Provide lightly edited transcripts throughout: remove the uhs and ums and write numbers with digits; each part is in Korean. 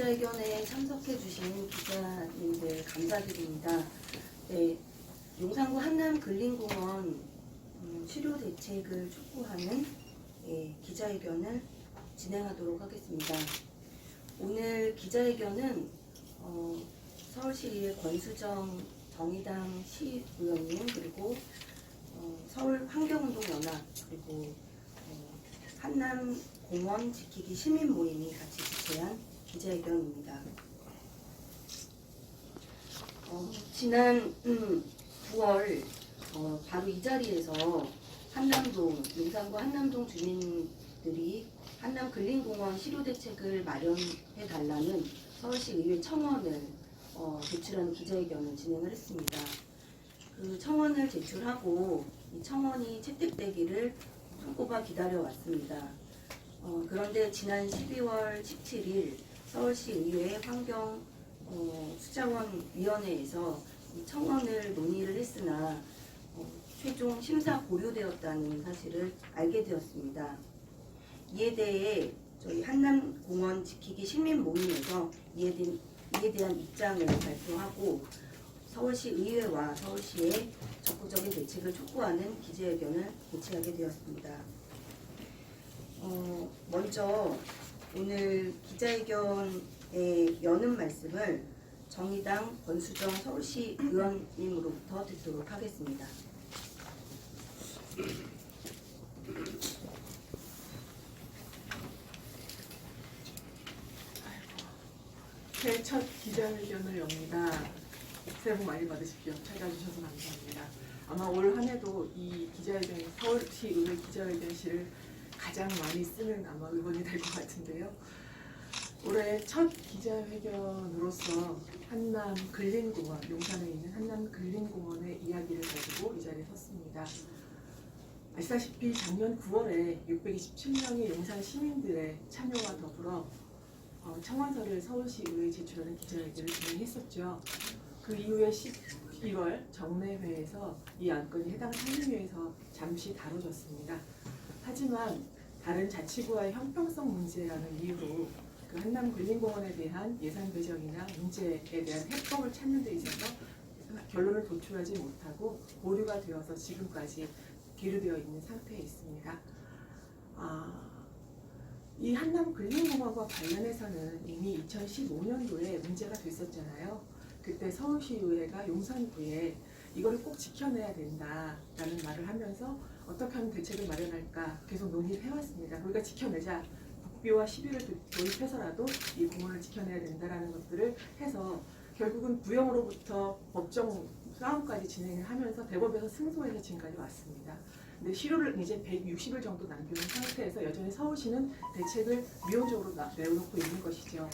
기자회견에 참석해주신 기자님들 감사드립니다. 네, 용산구 한남근린공원 치료 대책을 촉구하는 기자회견을 진행하도록 하겠습니다. 오늘 기자회견은 서울시의 권수정 정의당 시의원님 그리고 서울환경운동연합 그리고 한남공원 지키기 시민모임이 같이 주최한 기자회견입니다. 지난 9월 바로 이 자리에서 한남동, 용산구 한남동 주민들이 한남근린공원 실효대책을 마련해달라는 서울시의회 청원을 제출하는 기자회견을 진행을 했습니다. 그 청원을 제출하고 이 청원이 채택되기를 손꼽아 기다려왔습니다. 그런데 지난 12월 17일 서울시의회 환경수자원위원회에서 이 청원을 논의를 했으나 최종 심사 보류되었다는 사실을 알게 되었습니다. 이에 대해 저희 한남공원 지키기 시민모임에서 이에 대한 입장을 발표하고 서울시 의회와 서울시의 적극적인 대책을 촉구하는 기자회견을 개최하게 되었습니다. 먼저 오늘 기자회견에 여는 말씀을 정의당 권수정 서울시 의원님으로부터 듣도록 하겠습니다. 제 첫 기자회견을 엽니다. 새해 복 많이 받으십시오. 찾아주셔서 감사합니다. 아마 올 한 해도 이 기자회견, 서울시의회 기자회견실을 가장 많이 쓰는 아마 의원이 될 것 같은데요. 올해 첫 기자회견으로서 한남근린공원, 용산에 있는 한남근린공원의 이야기를 가지고 이 자리에 섰습니다. 아시다시피 작년 9월에 627명의 용산 시민들의 참여와 더불어 청원서를 서울시의회에 제출하는 기자회견을 진행했었죠. 그 이후에 12월 정례회에서 이 안건이 해당 상임위에서 잠시 다뤄졌습니다. 하지만 다른 자치구와의 형평성 문제라는 이유로 그 한남근린공원에 대한 예산 배정이나 문제에 대한 해법을 찾는 데 있어서 결론을 도출하지 못하고 보류가 되어서 지금까지 계류되어 있는 상태에 있습니다. 이 한남근린공원과 관련해서는 이미 2015년도에 문제가 됐었잖아요. 그때 서울시의회가 용산구에 이거를 꼭 지켜내야 된다라는 말을 하면서 어떻게 하면 대책을 마련할까 계속 논의를 해왔습니다. 우리가 지켜내자, 국비와 시비를 도입해서라도 이 공원을 지켜내야 된다라는 것들을 해서 결국은 구형으로부터 법정 싸움까지 진행을 하면서 대법에서 승소해서 지금까지 왔습니다. 근데 실효를 이제 160일 정도 남겨놓은 상태에서 여전히 서울시는 대책을 미온적으로 내어놓고 있는 것이죠.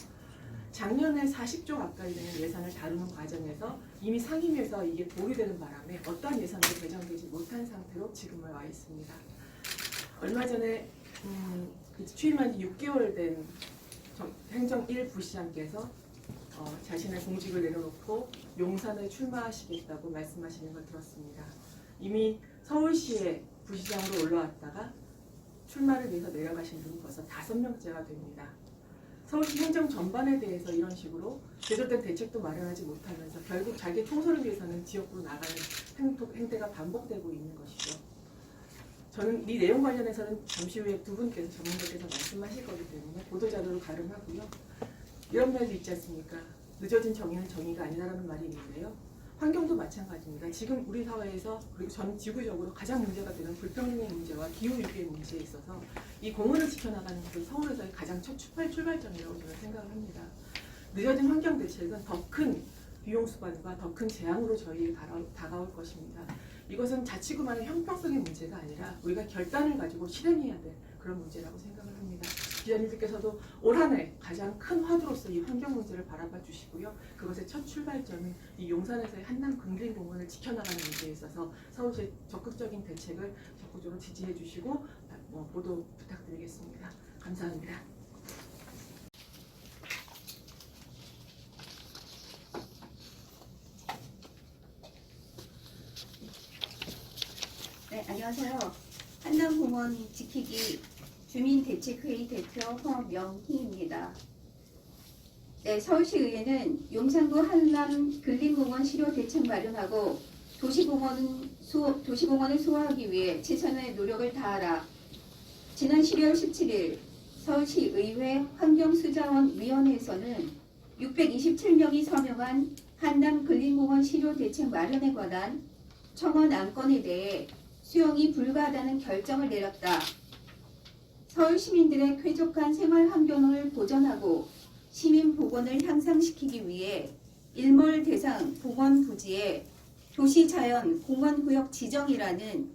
작년에 40조 가까이 되는 예산을 다루는 과정에서 이미 상임위에서 이게 보류되는 바람에 어떠한 예산도 배정되지 못한 상태로 지금을 와 있습니다. 얼마 전에 취임한 지 6개월 된 행정 1 부시장께서 자신의 공직을 내려놓고 용산에 출마하시겠다고 말씀하시는 걸 들었습니다. 이미 서울시에 부시장으로 올라왔다가 출마를 위해서 내려가신 분이 벌써 5명째가 됩니다. 서울시 행정 전반에 대해서 이런 식으로 제대로 된 대책도 마련하지 못하면서 결국 자기 총선을 위해서는 지역구로 나가는 행태가 반복되고 있는 것이죠. 저는 이 내용 관련해서는 잠시 후에 두 분께서 전문가께서 말씀하실 거기 때문에 보도자료를 가름하고요. 이런 말도 있지 않습니까? 늦어진 정의는 정의가 아니다라는 말이 있는데요. 환경도 마찬가지입니다. 지금 우리 사회에서 그리고 전 지구적으로 가장 문제가 되는 불평등의 문제와 기후위기의 문제에 있어서 이 공원을 지켜나가는 것은 서울에서의 가장 첫 출발점이라고 저는 생각을 합니다. 늦어진 환경 대책은 더 큰 비용 수반과 더 큰 재앙으로 저희에 다가올 것입니다. 이것은 자치구만의 형평성의 문제가 아니라 우리가 결단을 가지고 실행해야 될 그런 문제라고 생각을 합니다. 기자님들께서도 올 한 해 가장 큰 화두로서 이 환경 문제를 바라봐 주시고요. 그것의 첫 출발점은 이 용산에서의 한남근린공원을 지켜나가는 문제에 있어서 서울시의 적극적인 대책을 적극적으로 지지해 주시고 보도 부탁드리겠습니다. 감사합니다. 네, 안녕하세요. 한남공원 지키기 주민대책회의 대표 허명희입니다. 네, 서울시의회는 용산구 한남 근린공원 실효 대책 마련하고 도시공원을 소화하기 위해 최선의 노력을 다하라. 지난 12월 17일 서울시의회 환경수자원위원회에서는 627명이 서명한 한남 근린공원 실효 대책 마련에 관한 청원 안건에 대해 수용이 불가하다는 결정을 내렸다. 서울 시민들의 쾌적한 생활 환경을 보전하고 시민 보건을 향상시키기 위해 일몰 대상 공원 부지에 도시자연 공원구역 지정이라는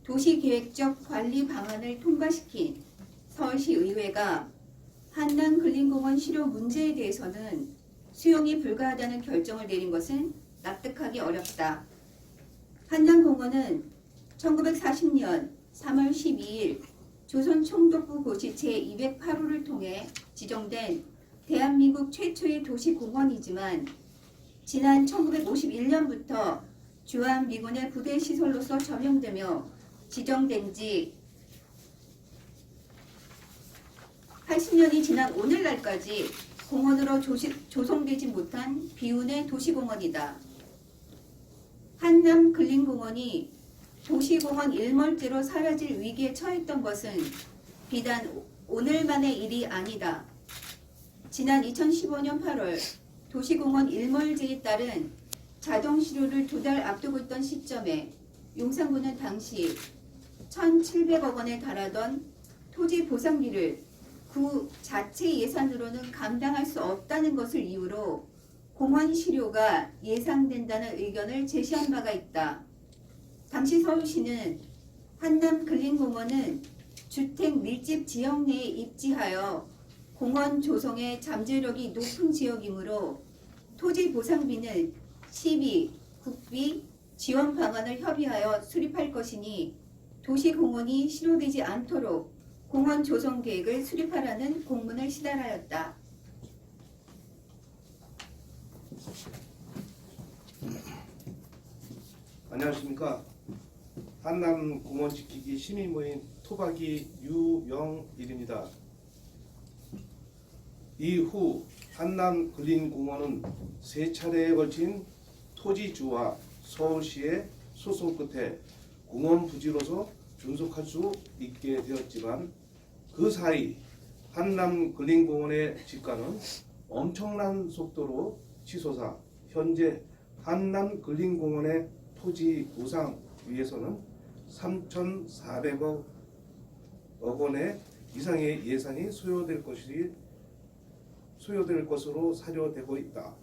도시계획적 관리 방안을 통과시킨 서울시의회가 한남 근린공원 실효 문제에 대해서는 수용이 불가하다는 결정을 내린 것은 납득하기 어렵다. 한남공원은 1940년 3월 12일 조선총독부 고시 제208호를 통해 지정된 대한민국 최초의 도시공원이지만 지난 1951년부터 주한미군의 부대시설로서 점용되며 지정된 지 80년이 지난 오늘날까지 공원으로 조성되지 못한 비운의 도시공원이다. 한남 근린공원이 도시공원 일몰제로 사라질 위기에 처했던 것은 비단 오늘만의 일이 아니다. 지난 2015년 8월 도시공원 일몰제에 따른 자동실효를 2달 앞두고 있던 시점에 용산구는 당시 1,700억 원에 달하던 토지 보상비를 구 자체 예산으로는 감당할 수 없다는 것을 이유로 공원 실효가 예상된다는 의견을 제시한 바가 있다. 당시 서울시는 한남 근린공원은 주택 밀집 지역 내에 입지하여 공원 조성의 잠재력이 높은 지역이므로 토지 보상비는 시비, 국비, 지원 방안을 협의하여 수립할 것이니 도시공원이 실효되지 않도록 공원 조성 계획을 수립하라는 공문을 시달하였다. 안녕하십니까. 한남공원 지키기 시민모임 토박이 유영일입니다. 이후 한남 근린공원은 3차례에 걸친 토지주와 서울시의 소송 끝에 공원 부지로서 존속할 수 있게 되었지만 그 사이 한남 근린공원의 집가는 엄청난 속도로 치솟아 현재 한남 근린공원의 토지 보상 위해서는 3,400억 원의 이상의 예산이 소요될 것으로 사료되고 있다.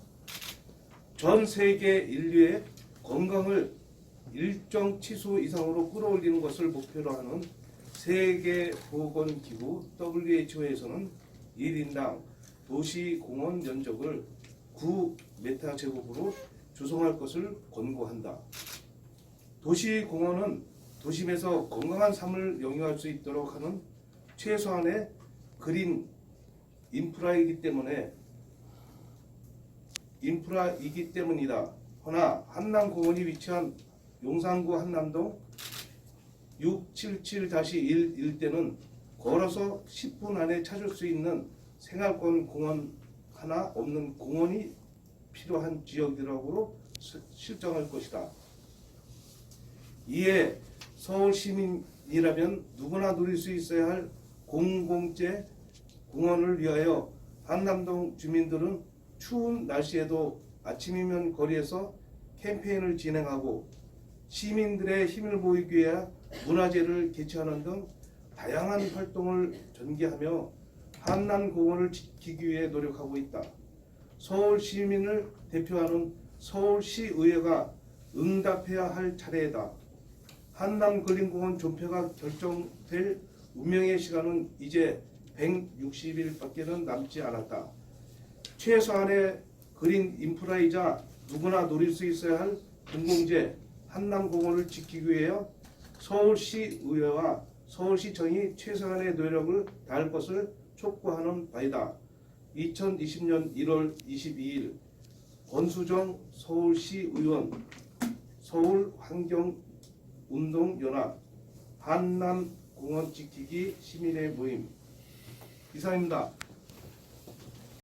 전 세계 인류의 건강을 일정 치수 이상으로 끌어올리는 것을 목표로 하는 세계보건기구 WHO에서는 1인당 도시공원 면적을 9m제곱으로 조성할 것을 권고한다. 도시공원은 도심에서 건강한 삶을 영위할 수 있도록 하는 최소한의 그린 인프라이기 때문이다. 허나 한남공원이 위치한 용산구 한남동 677-1 일대는 걸어서 10분 안에 찾을 수 있는 생활권 공원 하나 없는 공원이 필요한 지역이라고 실정할 것이다. 이에 서울 시민이라면 누구나 누릴 수 있어야 할 공공재 공원을 위하여 한남동 주민들은 추운 날씨에도 아침이면 거리에서 캠페인을 진행하고 시민들의 힘을 모이기 위해 문화제를 개최하는 등 다양한 활동을 전개하며 한남공원을 지키기 위해 노력하고 있다. 서울 시민을 대표하는 서울시의회가 응답해야 할 차례이다. 한남 근린공원 존폐가 결정될 운명의 시간은 이제 160일밖에는 남지 않았다. 최소한의 그린 인프라이자 누구나 누릴 수 있어야 할 공공재 한남공원을 지키기 위해 서울시의회와 서울시청이 최소한의 노력을 다할 것을 촉구하는 바이다. 2020년 1월 22일 권수정 서울시의원, 서울환경운동연합, 한남공원 지키기 시민의 모임. 이상입니다.